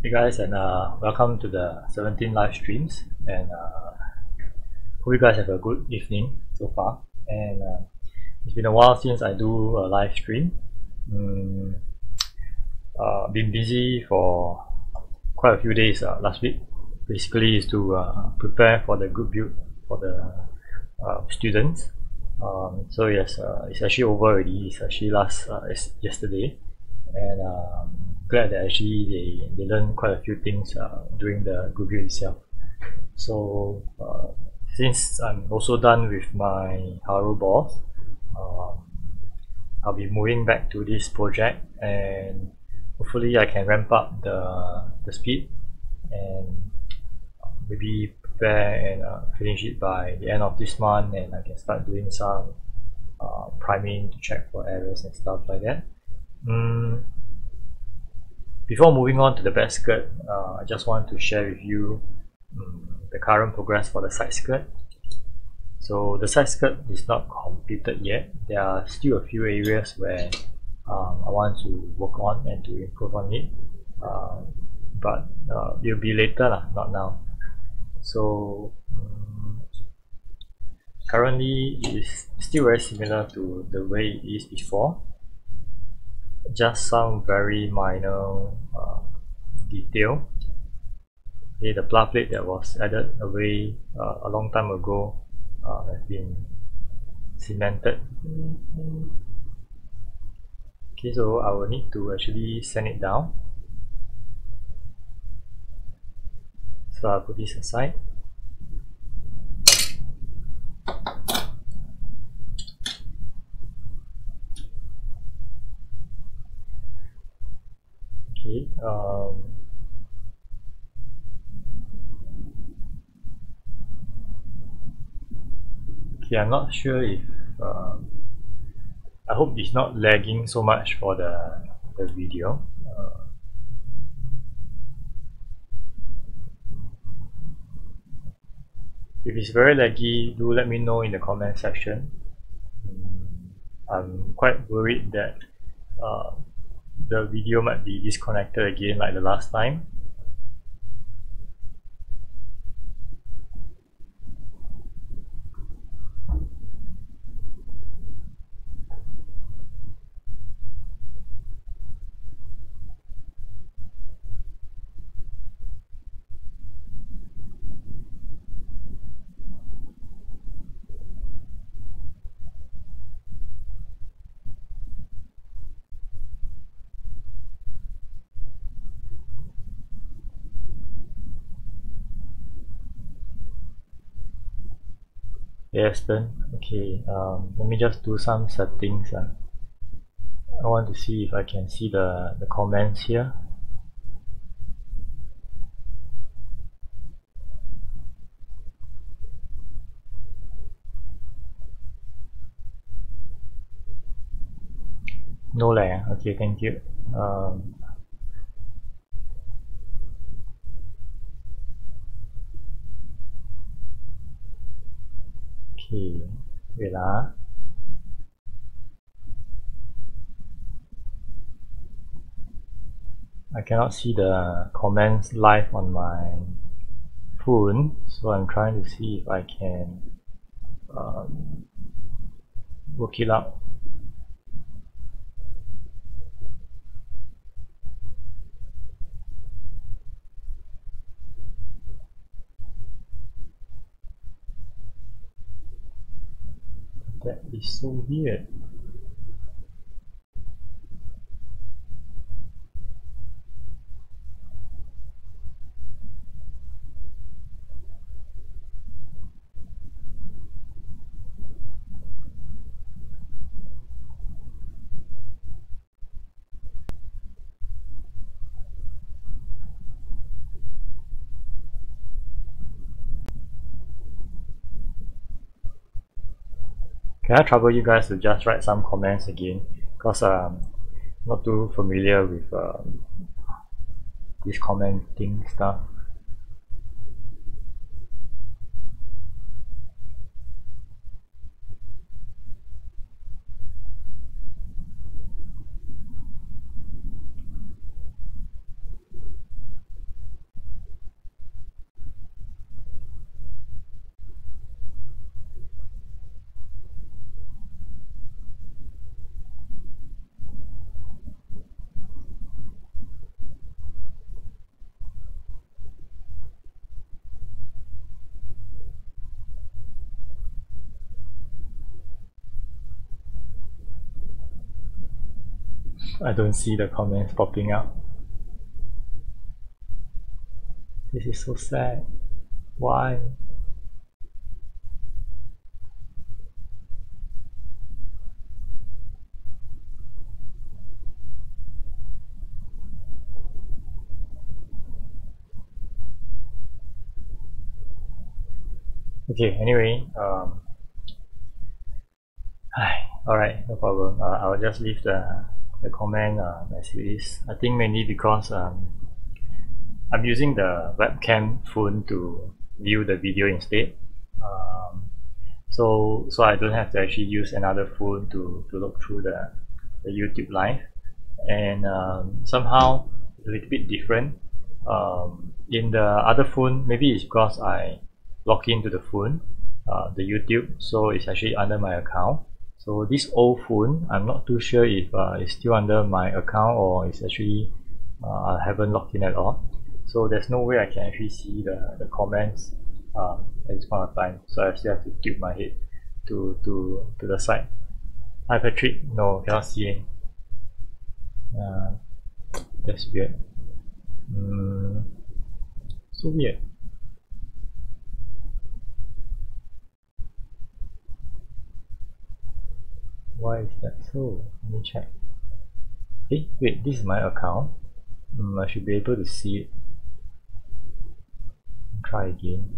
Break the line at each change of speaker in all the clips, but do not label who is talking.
Hey guys, and welcome to the 17 live streams. And hope you guys have a good evening so far. And it's been a while since I do a live stream. Been busy for quite a few days last week. Basically, is to prepare for the group build for the students. So yes, it's actually over already. It's actually yesterday, and glad that actually they learned quite a few things during the group build itself. So since I'm also done with my Haro balls, I'll be moving back to this project, and hopefully I can ramp up the speed and maybe prepare and finish it by the end of this month, and I can start doing some priming to check for errors and stuff like that. Before moving on to the back skirt, I just want to share with you the current progress for the side skirt. So the side skirt is not completed yet. There are still a few areas where I want to work on and to improve on it, but it will be later, not now. So currently it is still very similar to the way it is before, just some very minor detail. Okay, the plough plate that was added away a long time ago has been cemented. Okay, so I will need to actually sand it down. So I'll put this aside. Okay, okay, I'm not sure if I hope it's not lagging so much for the video. If it's very laggy, do let me know in the comment section. I'm quite worried that the video might be disconnected again like the last time. Yes, then okay. Let me just do some settings. I want to see if I can see the comments here. No lag. Okay, thank you. Okay, wait lah. I cannot see the comments live on my phone, so I'm trying to see if I can work it out. That is so weird. Can I trouble you guys to just write some comments again? Because I'm not too familiar with this commenting stuff. I don't see the comments popping up. This is so sad. Why? Okay, anyway, alright, no problem. I'll just leave the comment as it is. I think mainly because I'm using the webcam phone to view the video instead. So I don't have to actually use another phone to look through the YouTube live. And somehow it's a little bit different. In the other phone, maybe it's because I log into the phone, the YouTube, so it's actually under my account. So this old phone, I'm not too sure if it's still under my account or it's actually I haven't logged in at all. So there's no way I can actually see the comments at this point of time. So I still have to tilt my head to the side. Hi Patrick, no, cannot see it. That's weird. So weird. Why is that so? Let me check. Hey, wait, this is my account. I should be able to see it. Try again.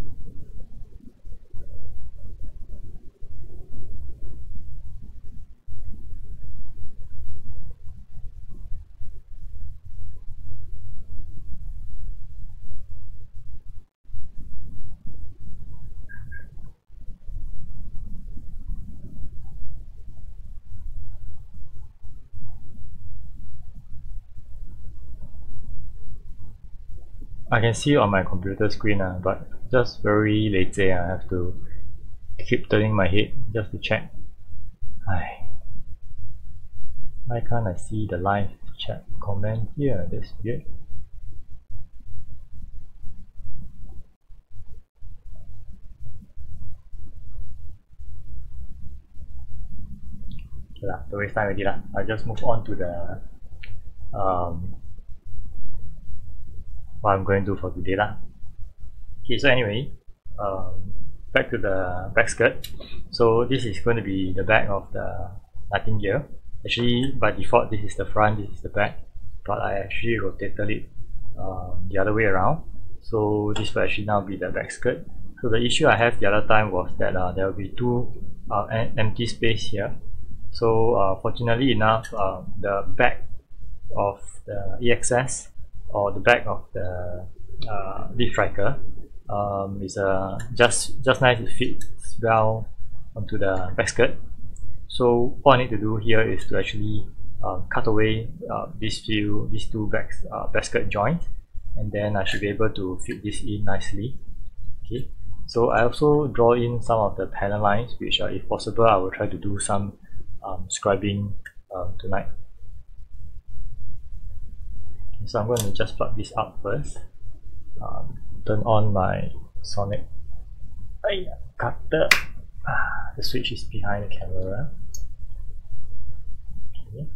I can see it on my computer screen, but just very lazy. I have to keep turning my head just to check. Why can't I see the live chat comment here? That's weird. Okay lah, don't waste time already lah. I'll just move on to the what I'm going to do for today lah. Okay, so anyway, back to the back skirt. So this is going to be the back of the Nightingale. Actually, by default, this is the front, this is the back, but I actually rotated it the other way around. So this will actually now be the back skirt. So the issue I have the other time was that there will be two empty space here. So fortunately enough, the back of the EXS or the back of the leaf striker is just nice. It fits well onto the back skirt. So all I need to do here is to actually cut away these two back skirt joints, and then I should be able to fit this in nicely. Okay. So I also draw in some of the panel lines, which if possible I will try to do some scribing tonight. So I'm going to just plug this up first, turn on my sonic cutter. The switch is behind the camera. Okay.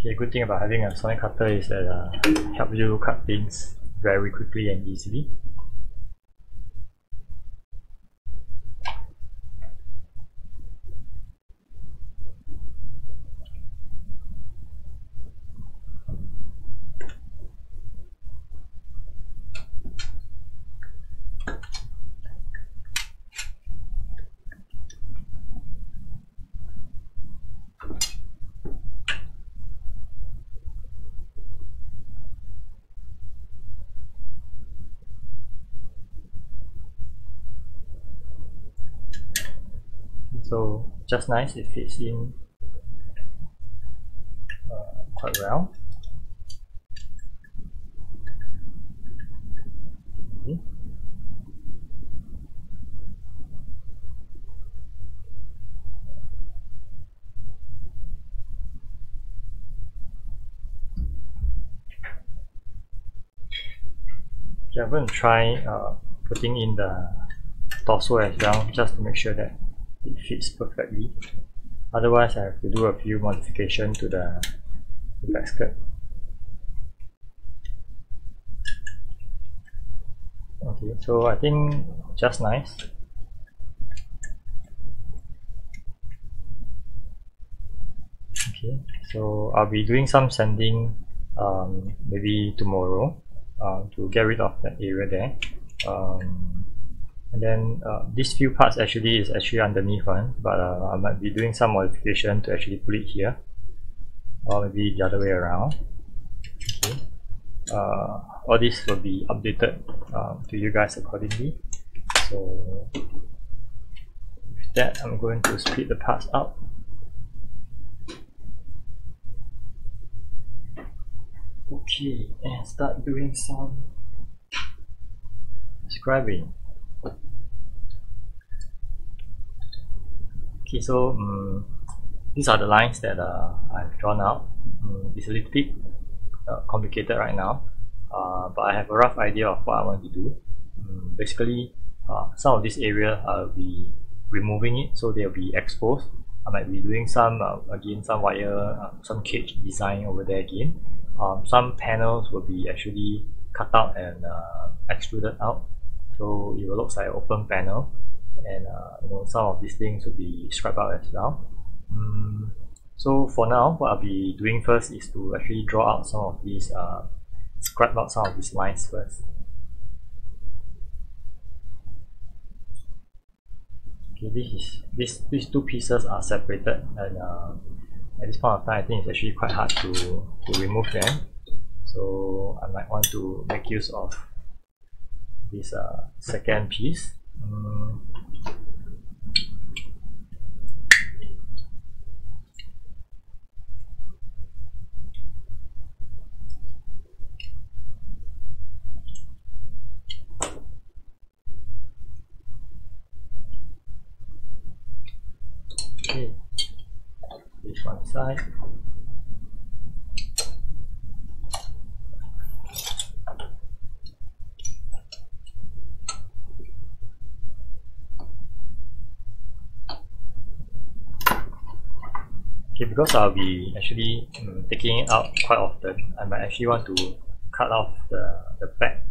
Okay, good thing about having a sonic cutter is that it helps you cut things very quickly and easily. So just nice, it fits in quite well. I'm going to try putting in the torso as well, just to make sure that it fits perfectly. Otherwise, I have to do a few modifications to the back skirt. Okay, so I think just nice. Okay, so I'll be doing some sanding maybe tomorrow to get rid of that area there. And then these few parts actually is actually underneath one, but I might be doing some modification to actually put it here, or maybe the other way around. Okay. All this will be updated to you guys accordingly. So with that, I'm going to split the parts up. Okay, and start doing some scribing. Okay, so these are the lines that I've drawn out. It's a little bit complicated right now, but I have a rough idea of what I want to do. Basically, some of this area I'll be removing it, so they'll be exposed. I might be doing some again, some wire, some cage design over there again. Some panels will be actually cut out and extruded out, so it will look like an open panel, and some of these things will be scrapped out as well. So for now, what I'll be doing first is to actually draw out some of these, scrap out some of these lines first. Okay, these two pieces are separated, and at this point of time I think it's actually quite hard to remove them, so I might want to make use of this second piece. Okay, this one side. Okay, because I'll be actually taking it out quite often, I might actually want to cut off the back.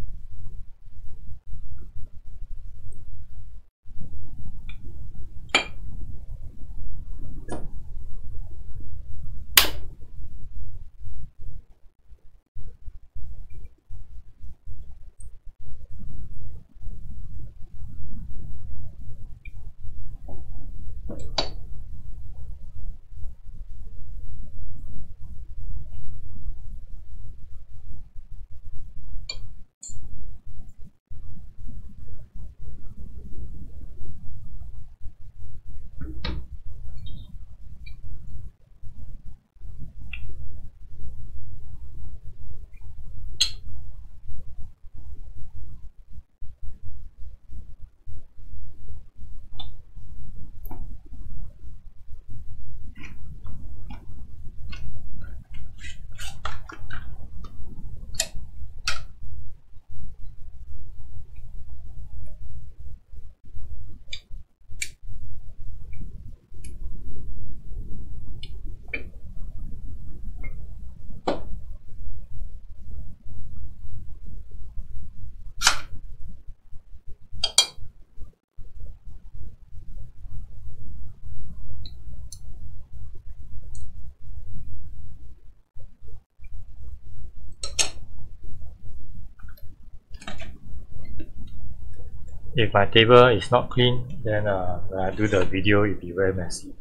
If my table is not clean, then when I do the video it will be very messy,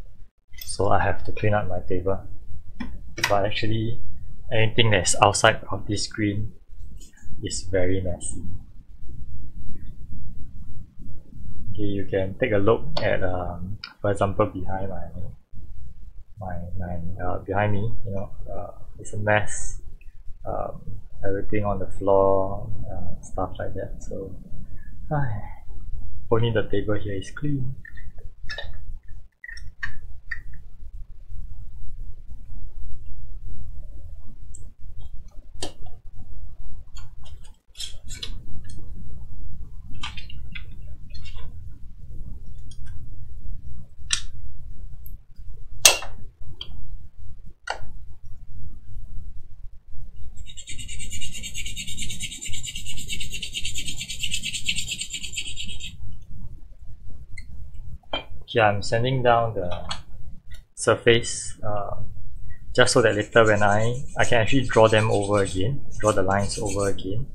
so I have to clean up my table. But actually, anything that's outside of this screen is very messy. Okay, you can take a look at for example, behind behind me, it's a mess, everything on the floor, stuff like that. So only the table here is clean. here I'm sanding down the surface just so that later when I can actually draw them over again, draw the lines over again.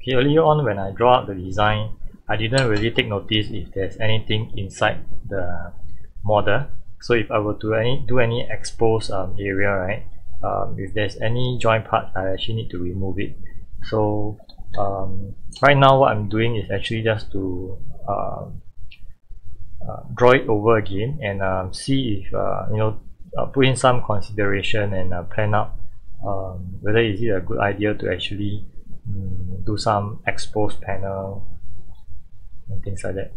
Okay, earlier on when I draw out the design, I didn't really take notice if there's anything inside the model. So if I were to do any exposed area, right, if there's any joint part, I actually need to remove it. So right now what I'm doing is actually just to draw it over again and see if put in some consideration and plan out whether is it a good idea to actually do some exposed panel and things like that.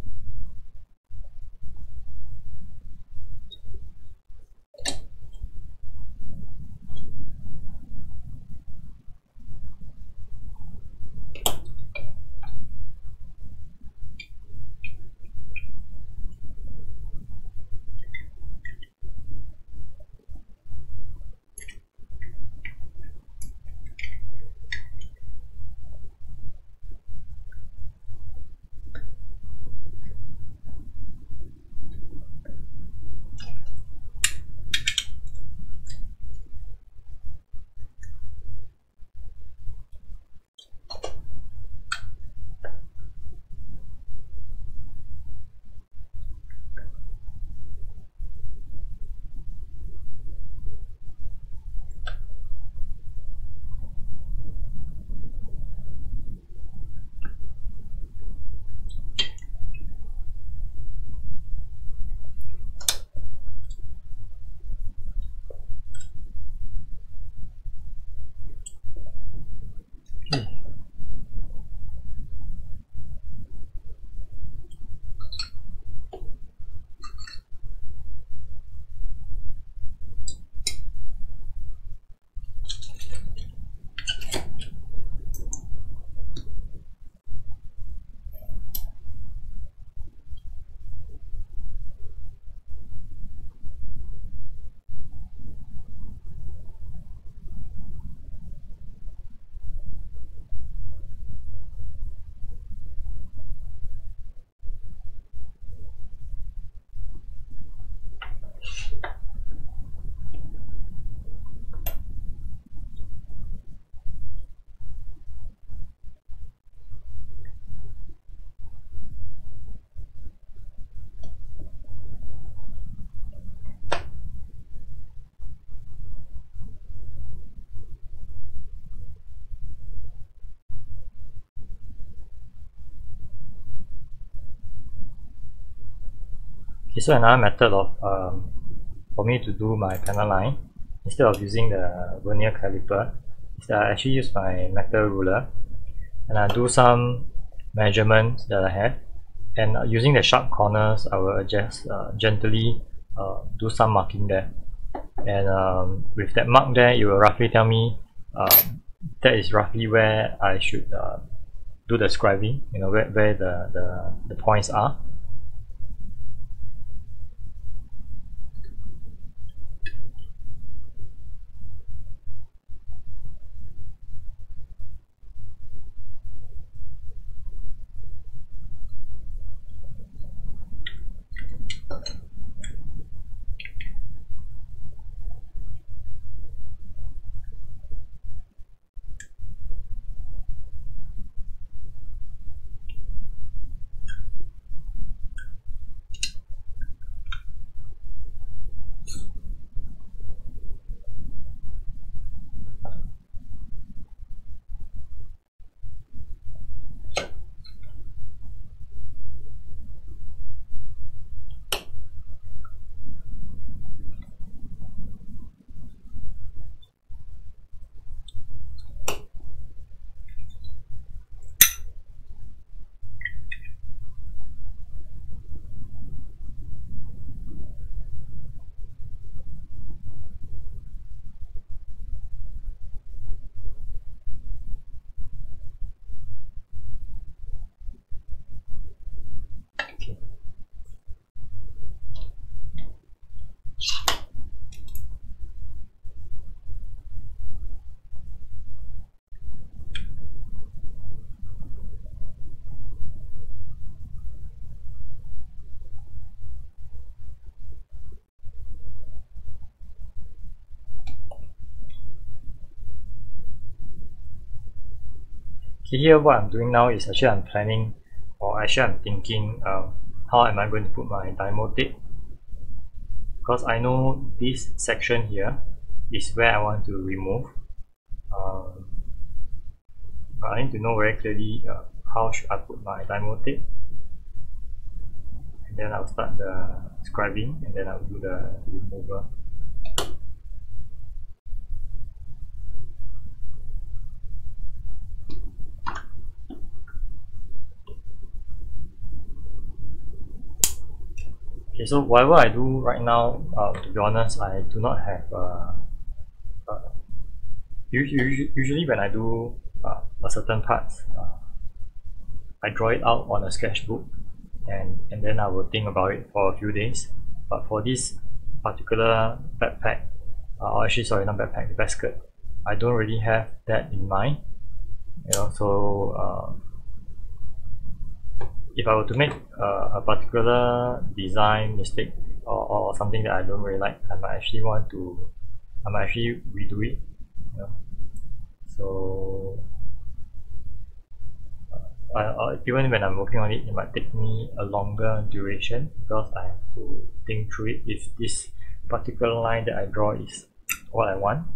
Okay, so another method of for me to do my panel line instead of using the vernier caliper is that I actually use my metal ruler and I do some measurements that I have, and using the sharp corners I will just gently do some marking there, and with that mark there it will roughly tell me that is roughly where I should do the scribing, where the points are. See here, what I'm doing now is actually I'm planning, or actually I'm thinking how am I going to put my demo tape, because I know this section here is where I want to remove. I need to know very clearly how should I put my demo tape, and then I'll start the scribing, and then I'll do the remover. Okay, so whatever I do right now, to be honest, I do not have usually when I do a certain part, I draw it out on a sketchbook, and then I will think about it for a few days. But for this particular backpack, actually sorry, not backpack, the basket, I don't really have that in mind, you know. So if I were to make a particular design mistake, or something that I don't really like, I might actually redo it, you know. So even when I'm working on it, it might take me a longer duration because I have to think through it if this particular line that I draw is what I want.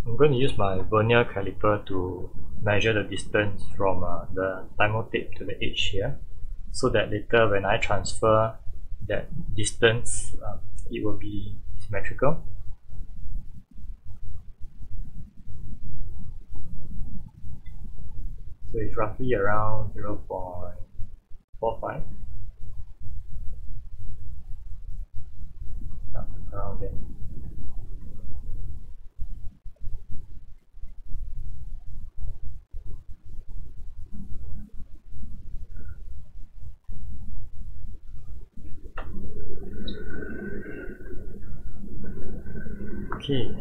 I'm going to use my vernier caliper to measure the distance from the demo tape to the edge here, so that later when I transfer that distance, it will be symmetrical. So it's roughly around 0.45, around there. Okay.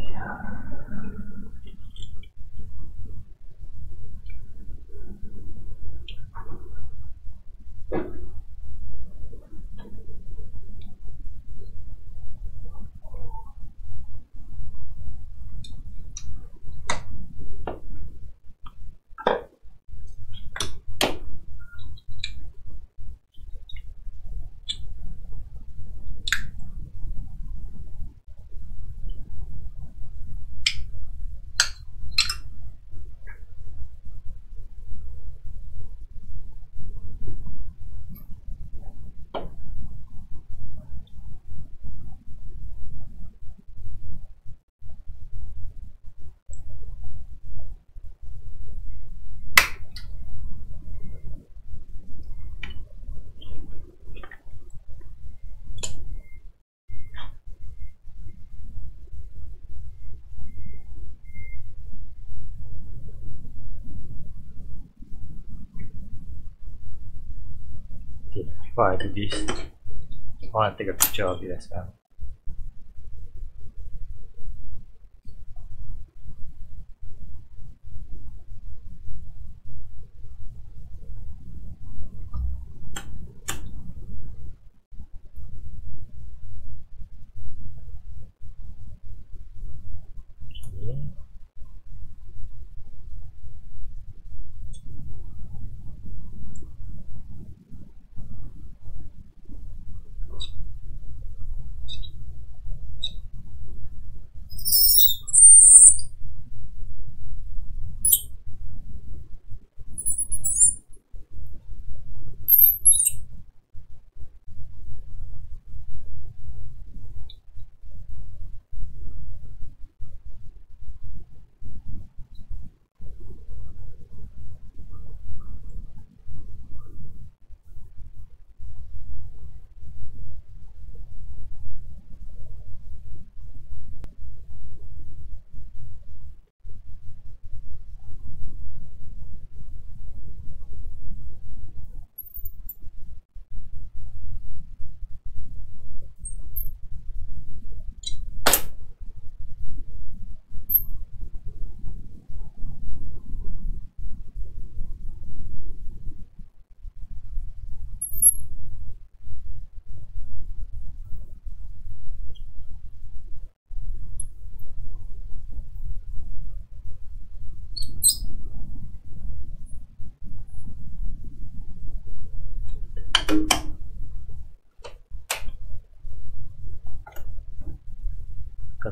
Okay, before I do this, I want to take a picture of it as well.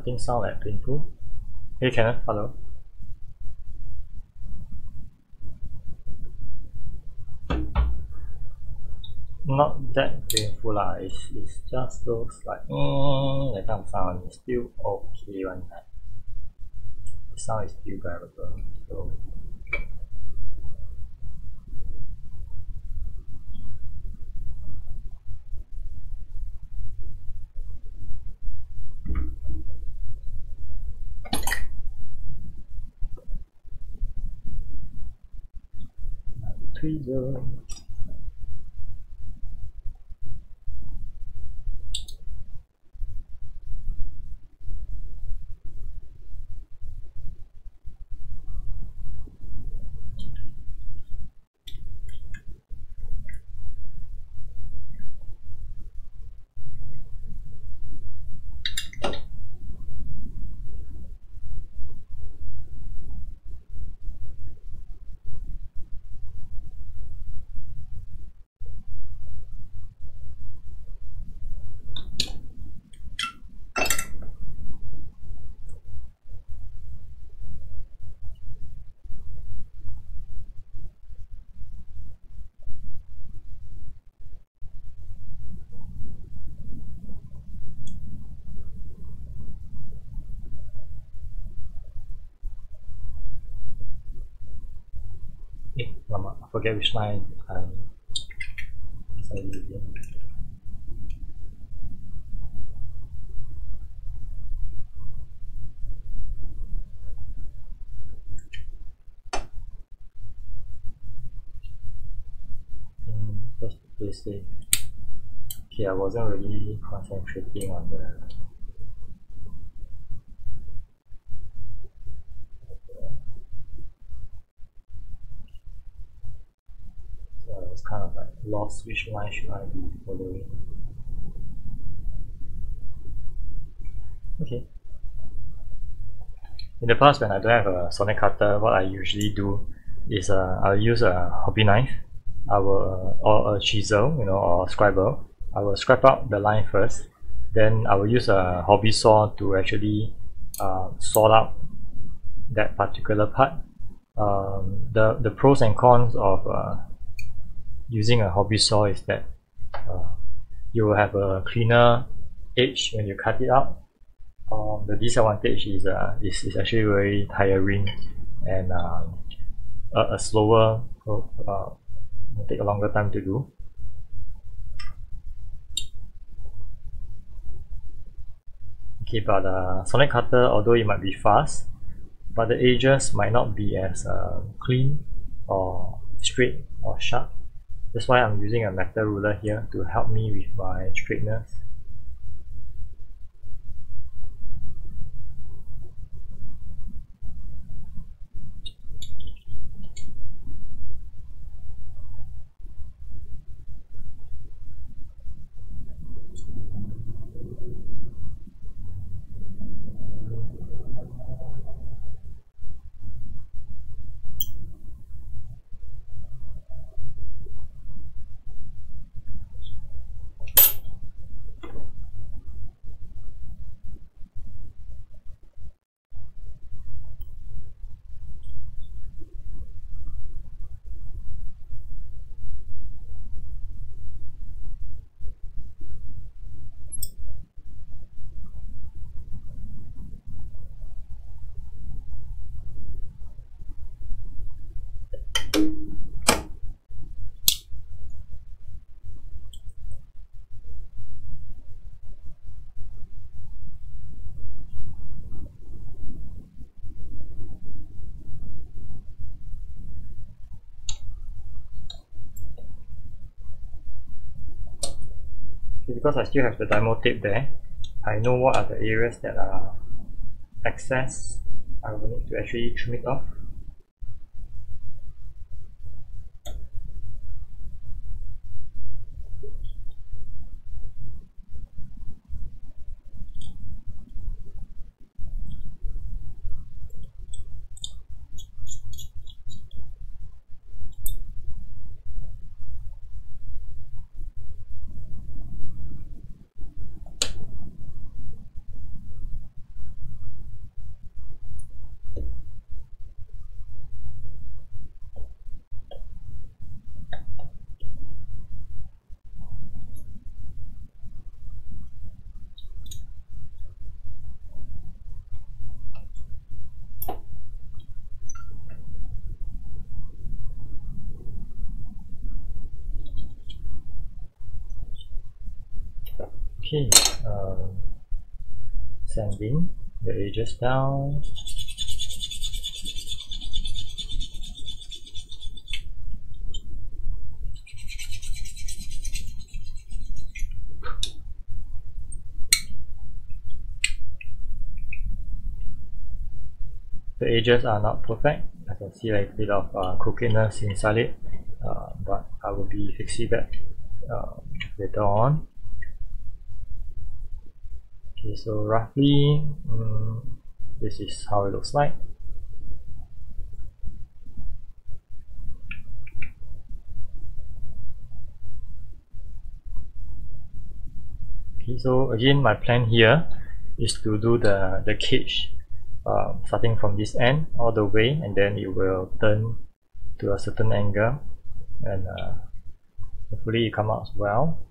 Something sound like painful. Hey Kenneth, hello. Not that painful lah. It's just those like that kind of sound. It's still okay one. The sound is still bearable. So tweezer. I forget which line I decided to use. Just to play safe. Okay, I wasn't really concentrating on the I was kind of like lost which line should I be following. Okay. In the past, when I don't have a sonic cutter, what I usually do is I'll use a hobby knife, or a chisel, or a scribble. I will scrape out the line first. Then I will use a hobby saw to actually saw out that particular part. The pros and cons of using a hobby saw is that you will have a cleaner edge when you cut it out. The disadvantage is actually very tiring and a slower, take a longer time to do. Okay, but sonic cutter, although it might be fast, but the edges might not be as clean or straight or sharp. That's why I'm using a metal ruler here to help me with my straightness. Because I still have the demo tape there, I know what are the areas that are excess. I will need to actually trim it off. Okay, sanding the edges down. The edges are not perfect. I can see like a bit of crookedness inside it, but I will be fixing that later on. Okay, so roughly this is how it looks like. Okay, so again my plan here is to do the cage starting from this end all the way, and then it will turn to a certain angle, and hopefully it come out well.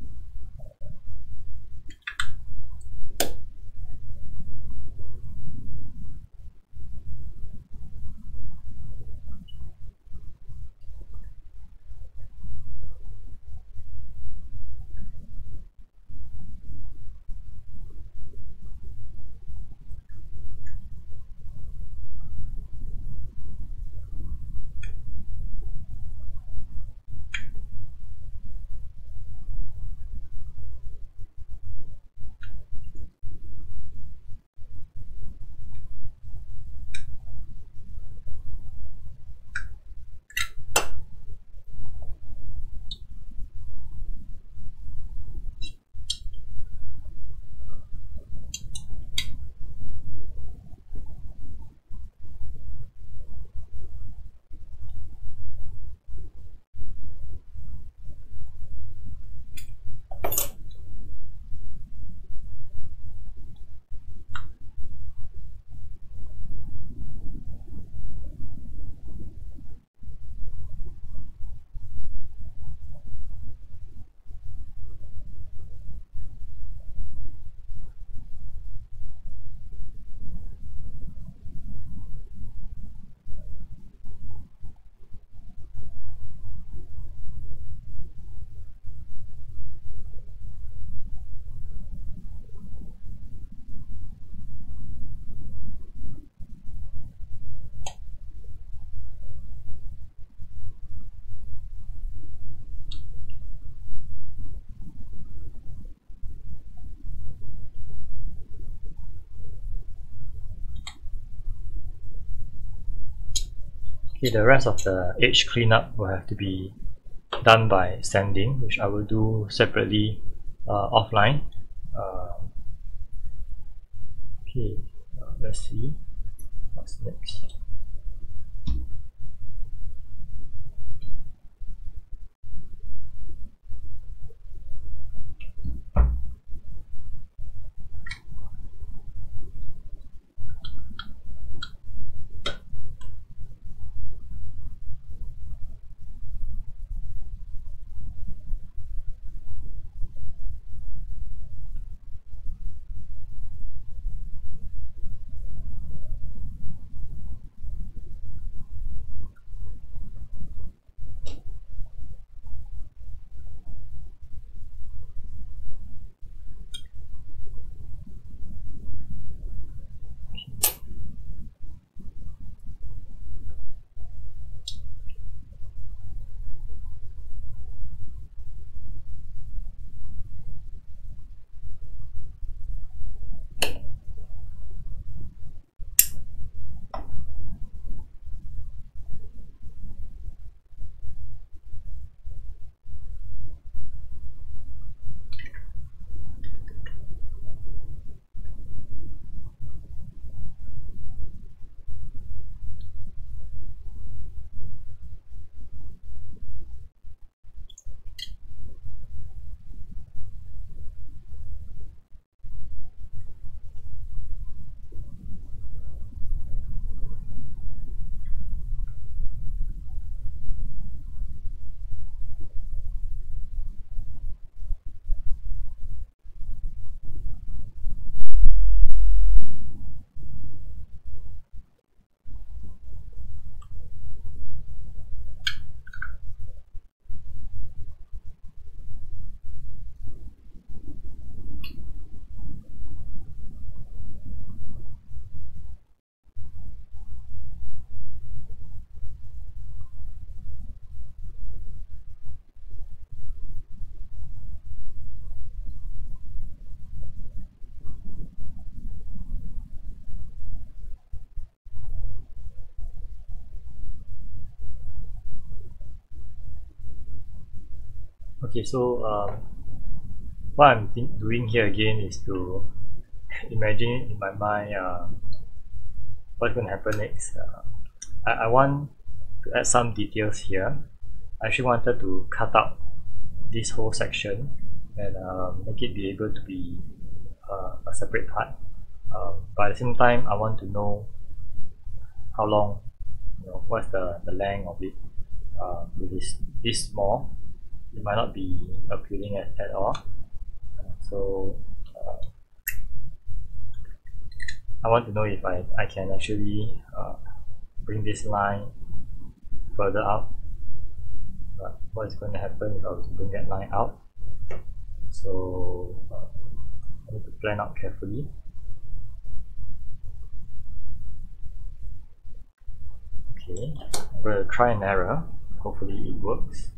Okay, the rest of the edge cleanup will have to be done by sanding, which I will do separately offline. Okay, let's see what's next. Okay, so what I'm doing here again is to imagine in my mind what's going to happen next. I want to add some details here. I actually wanted to cut out this whole section and make it be able to be a separate part. But at the same time, I want to know how long, what's the length of it. If it's this small, it might not be appealing at all. So I want to know if I can actually bring this line further out. What is going to happen if I were to bring that line out? So I need to plan out carefully. Okay, I'm going to try and error. Hopefully it works.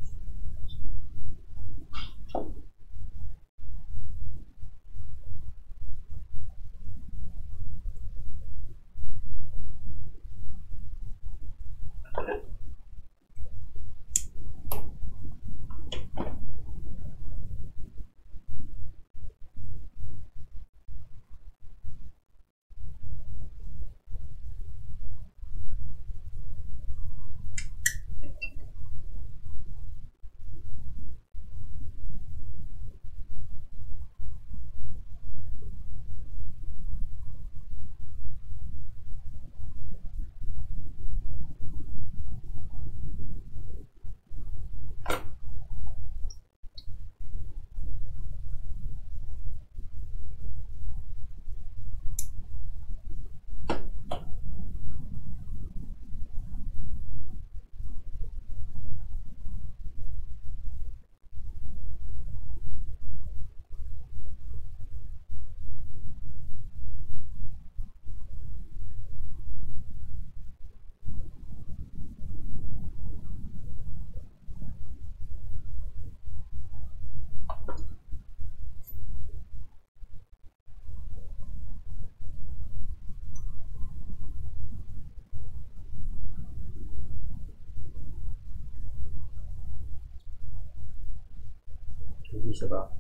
Okay, this is about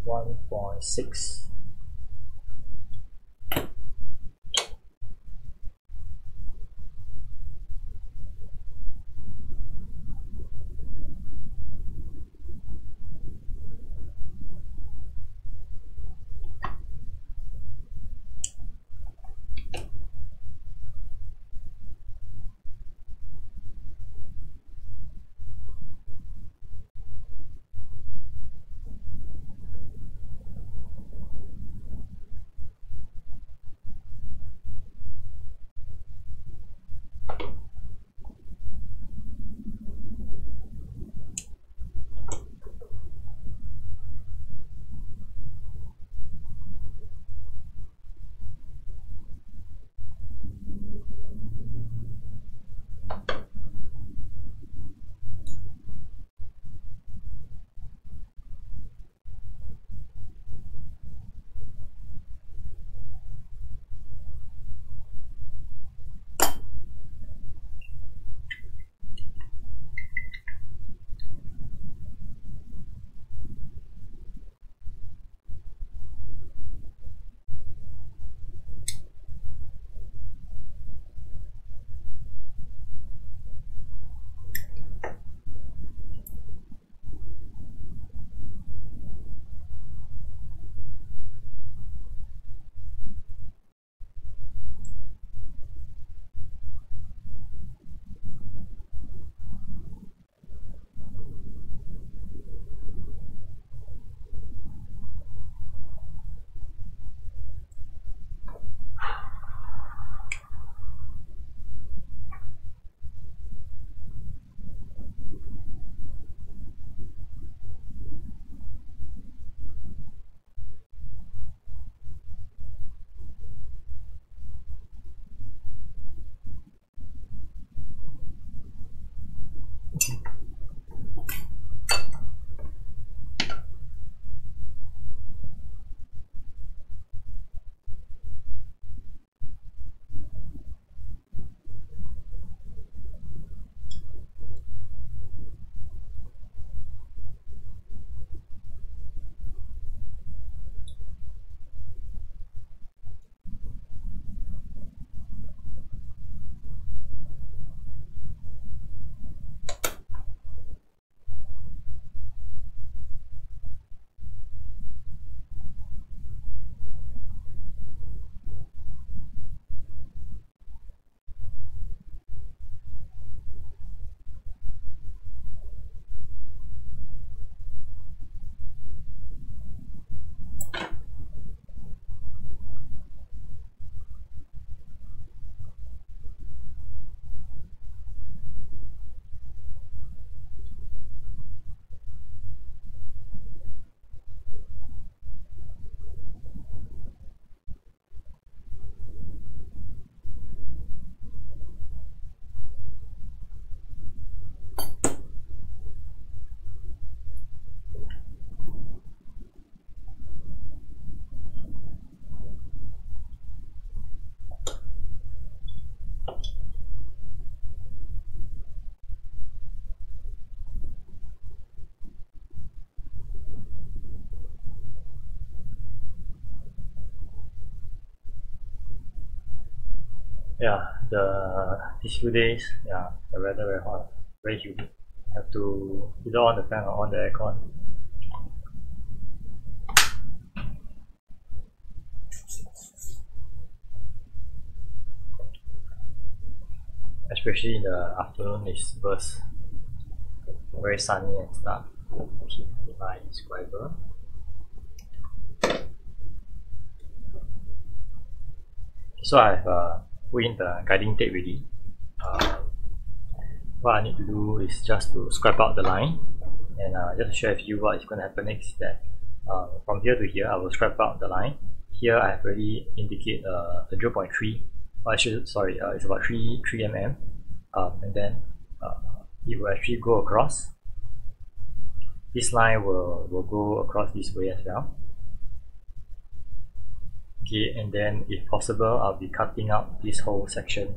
1.6. yeah, these few days, yeah, the weather very hot, very humid. Have to either on the fan or on the aircon. Especially in the afternoon, it's burst, very sunny and stuff. Okay, my subscriber. So I've put in the guiding tape already. What I need to do is just to scrape out the line, and just to share with you what is going to happen next is that from here to here I will scrape out the line. Here I have already indicate a 0.3, I should, sorry, it's about 3 mm, and then it will actually go across. This line will go across this way as well. Okay, and then if possible I'll be cutting out this whole section.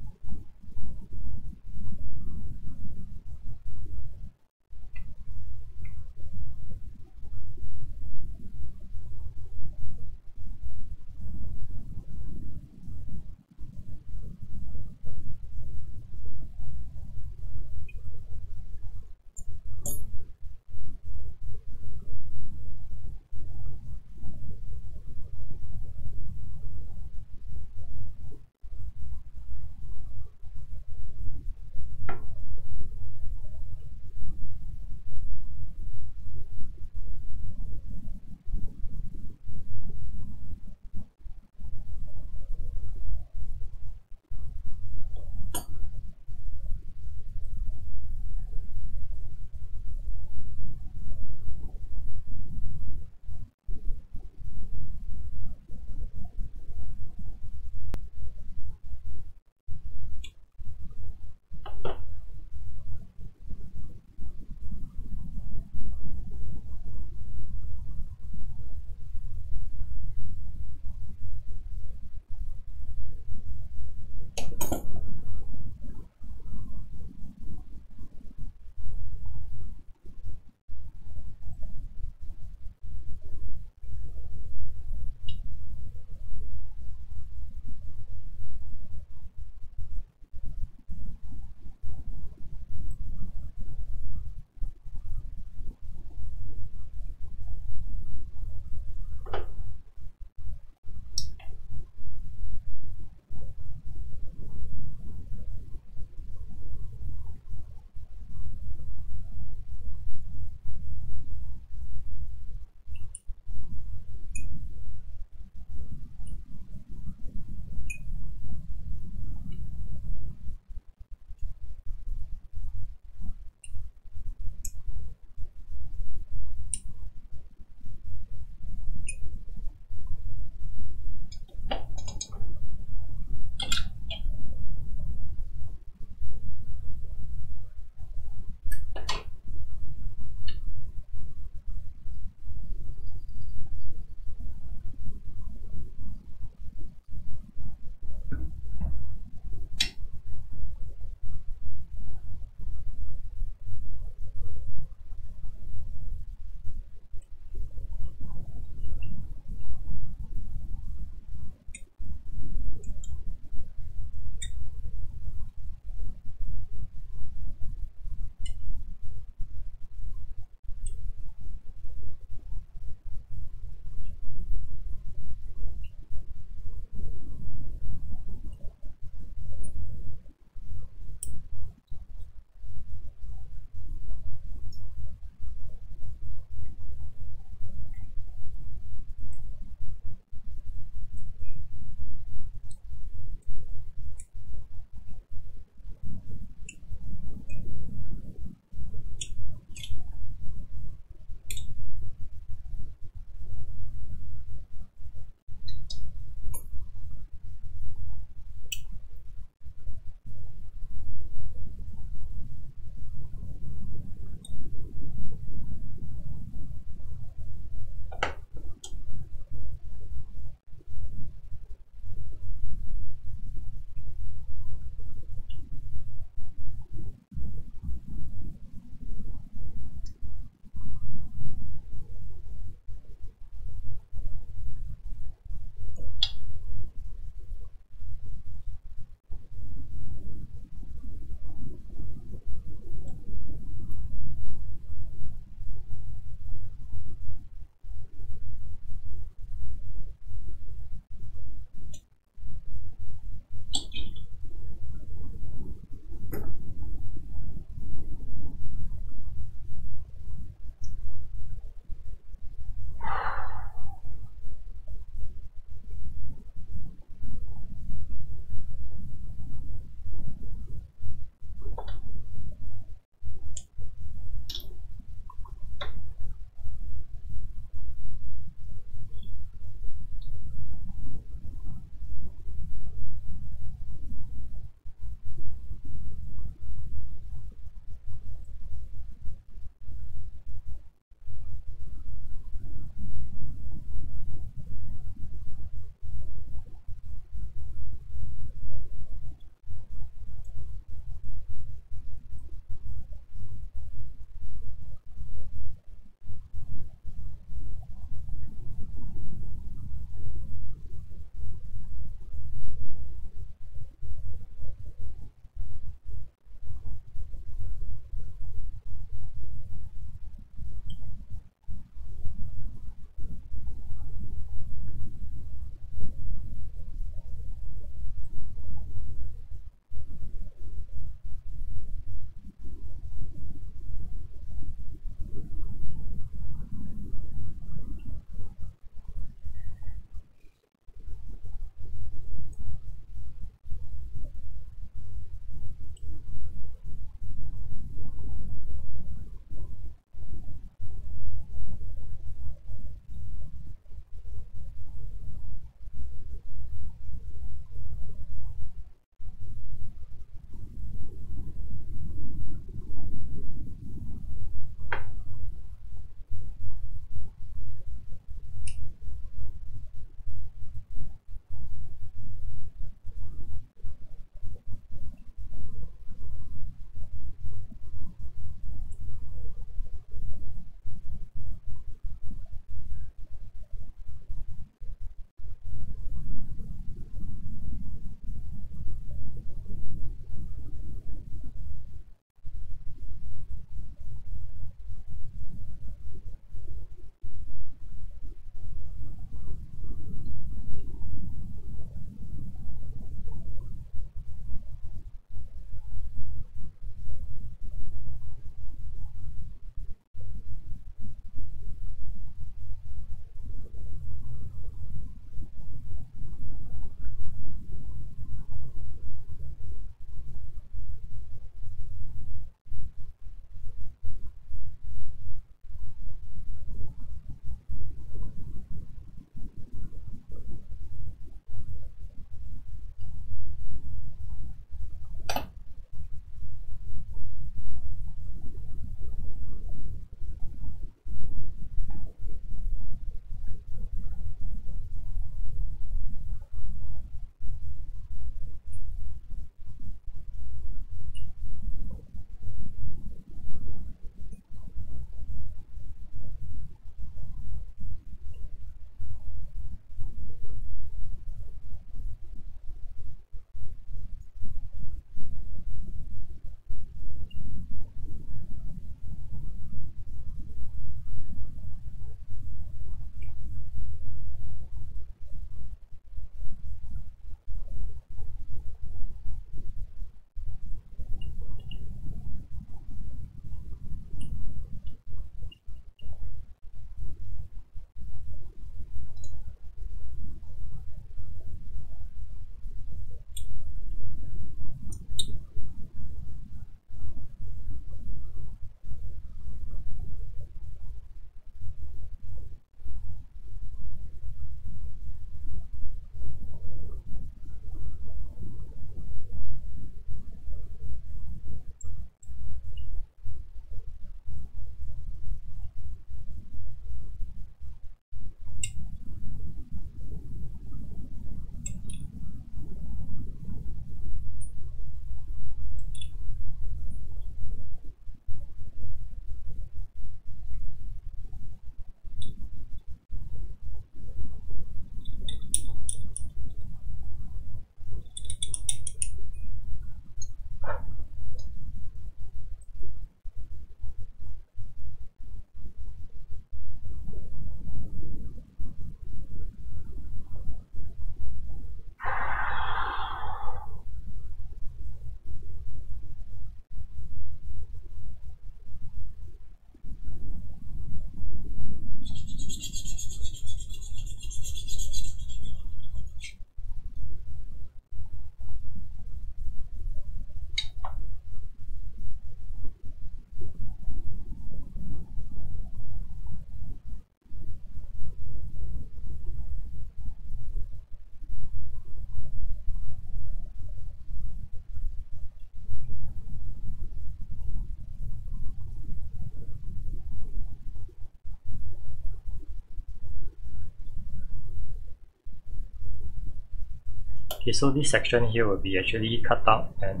Okay, so this section here will be actually cut out and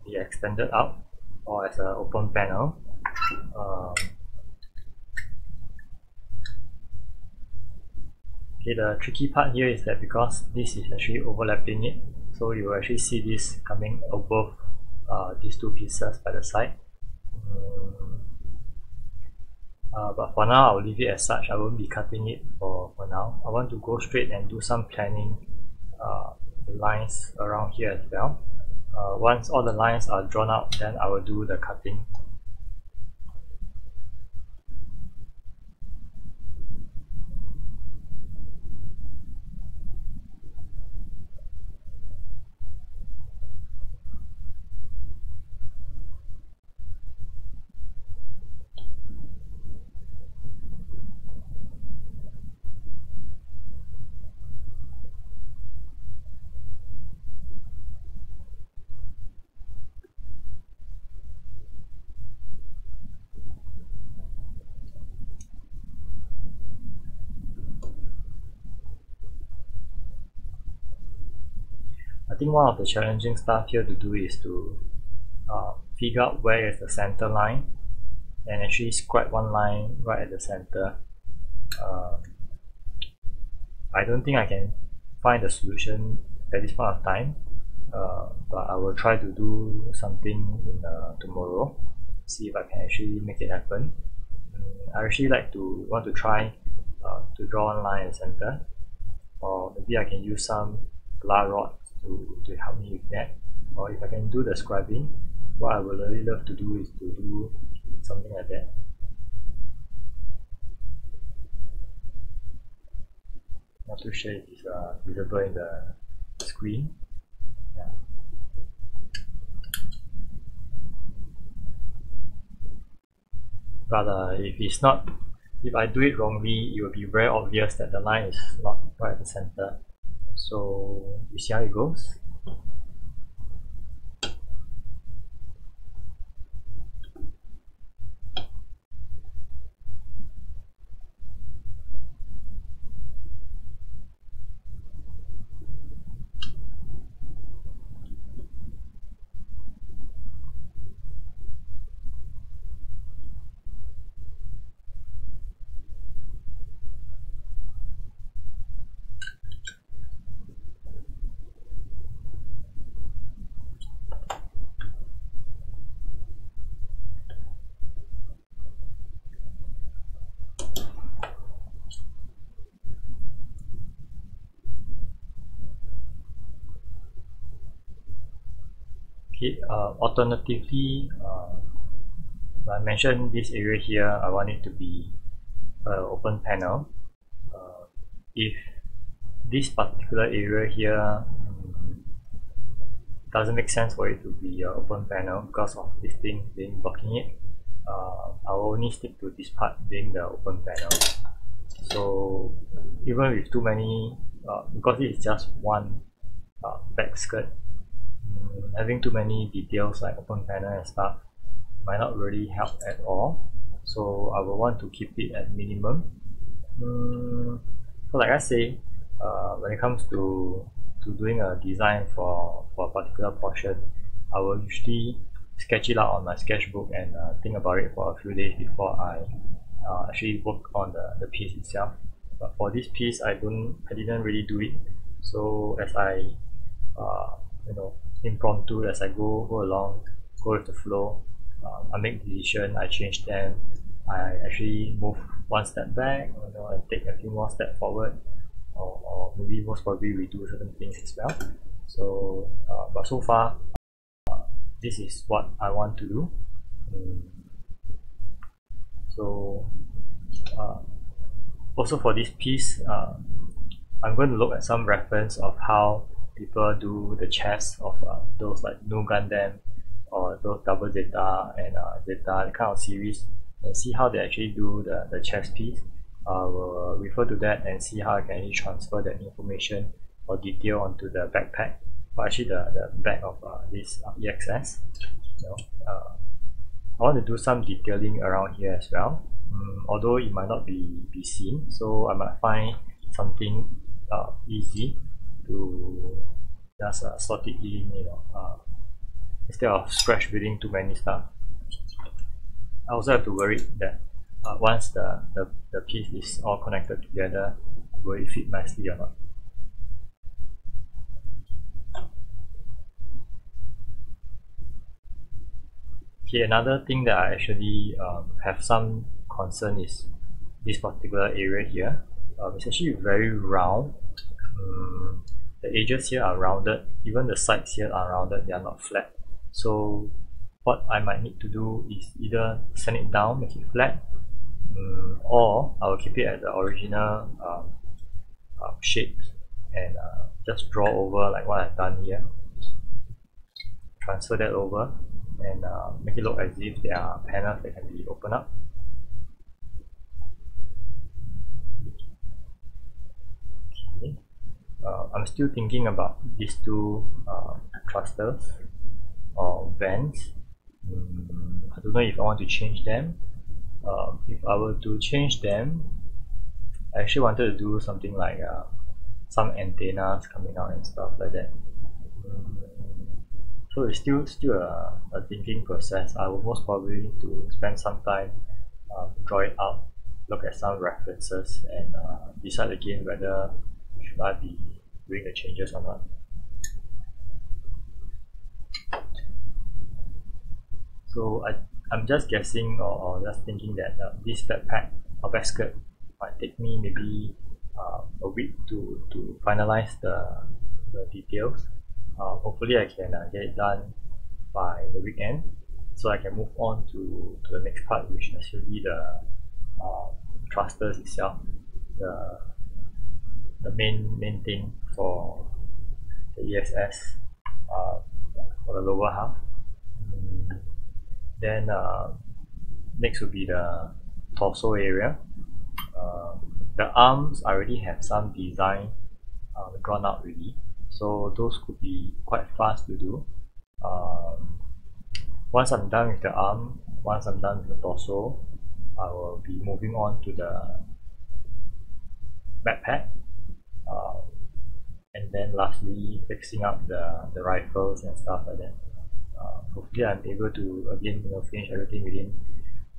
be extended out or as an open panel. Okay, the tricky part here is that because this is actually overlapping it, so you will actually see this coming above these two pieces by the side. But for now, I'll leave it as such. I won't be cutting it for now. I want to go straight and do some planning the lines around here as well. Once all the lines are drawn out, then I will do the cutting. I think one of the challenging stuff here to do is to figure out where is the center line and actually scribe one line right at the center. I don't think I can find the solution at this point of time, but I will try to do something in tomorrow, see if I can actually make it happen. I actually want to try to draw one line in the center, or maybe I can use some glass rod to help me with that, or if I can do the scribing, what I would really love to do is to do something like that. Not too sure if it's visible in the screen. Yeah. But if I do it wrongly, it will be very obvious that the line is not right at the center. So you see how it goes. Okay, alternatively, I mentioned this area here, I want it to be an open panel. If this particular area here doesn't make sense for it to be an open panel because of this thing being blocking it, I will only stick to this part being the open panel. So even with too many, because it is just one back skirt, having too many details like open panel and stuff might not really help at all. So I will want to keep it at minimum. So like I say, when it comes to doing a design for a particular portion, I will usually sketch it out on my sketchbook and think about it for a few days before I actually work on the piece itself. But for this piece, I didn't really do it. So as I impromptu, as I go along, go with the flow, I make decision, I change them, I actually move one step back, and take a few more steps forward, or maybe most probably redo certain things as well. So but so far, this is what I want to do. So also for this piece, I'm going to look at some reference of how people do the chest of those like No Gundam or those Double Zeta and Zeta kind of series, and see how they actually do the chest piece. I will refer to that and see how I can actually transfer that information or detail onto the backpack, or actually the back of this EXS. I want to do some detailing around here as well, although it might not be seen, so I might find something easy to just slot it in, instead of scratch building too many stuff. I also have to worry that once the piece is all connected together, will it fit nicely or not. Okay, another thing that I actually have some concern is this particular area here. It's actually very round. The edges here are rounded, even the sides here are rounded, they are not flat. So what I might need to do is either sand it down, make it flat, or I will keep it at the original shape and just draw over like what I've done here. Transfer that over and make it look as if there are panels that can be opened up. Okay. I'm still thinking about these two thrusters or vents. I don't know if I want to change them. If I were to change them, I actually wanted to do something like some antennas coming out and stuff like that. So it's still a thinking process. I will most probably need to spend some time draw it out, look at some references, and decide again whether should I be doing the changes or not. So I'm just guessing or just thinking that this backpack or backskirt might take me maybe a week to finalize the details. Hopefully I can get it done by the weekend, so I can move on to the next part, which is actually the thrusters itself, the main thing for the ESS for the lower half. Then next will be the torso area. The arms I already have some design drawn out already, so those could be quite fast to do. Once I'm done with the arm, once I'm done with the torso, I will be moving on to the backpack, and then lastly fixing up the rifles and stuff like that. Hopefully I'm able to again finish everything within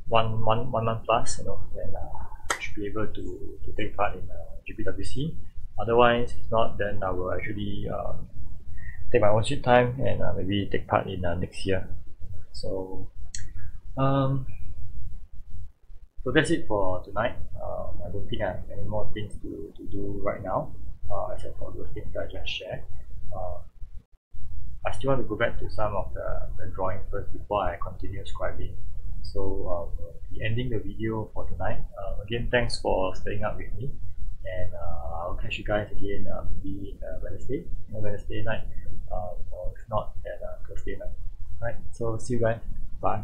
one month plus, then should be able to take part in GPWC. Otherwise, if not, then I will actually take my own sweet time and maybe take part in next year. So so that's it for tonight. I don't think I have any more things to do right now, except for those things that I just shared. I still want to go back to some of the drawing first before I continue scribing. So I'll be ending the video for tonight. Again, thanks for staying up with me, and I'll catch you guys again maybe Wednesday night, or if not, then Thursday night. Alright, so see you guys. Bye.